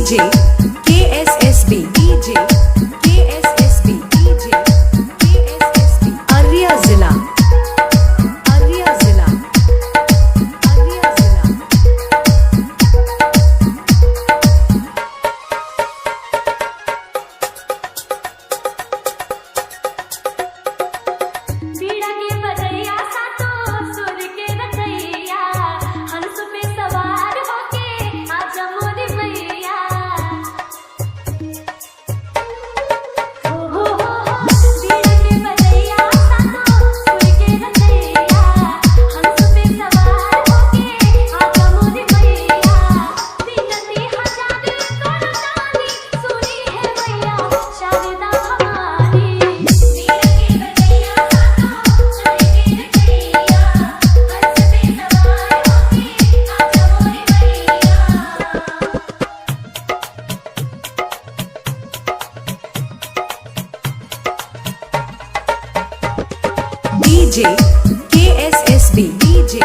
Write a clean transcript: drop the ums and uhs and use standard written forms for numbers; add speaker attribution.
Speaker 1: DJ KSSB DJ KSSB DJ KSSB Araria जिला अररिया जिला अररिया जिला।
Speaker 2: बीड़ा के बजैया सातो सुर के रचैया हंस पे सवार होके आजा मोरी मैया। बीड़ा के बजैया सातो सुर के रचैया हंस पे सवार होके आजा मोरी मैया। विनती हजार करो तानी सुनी है मैया शारदा हमारी। बीड़ा के बजैया सातो सुर के रचैया हंस पे सवार होके आजा मोरी मैया।
Speaker 1: DJ KSSB DJ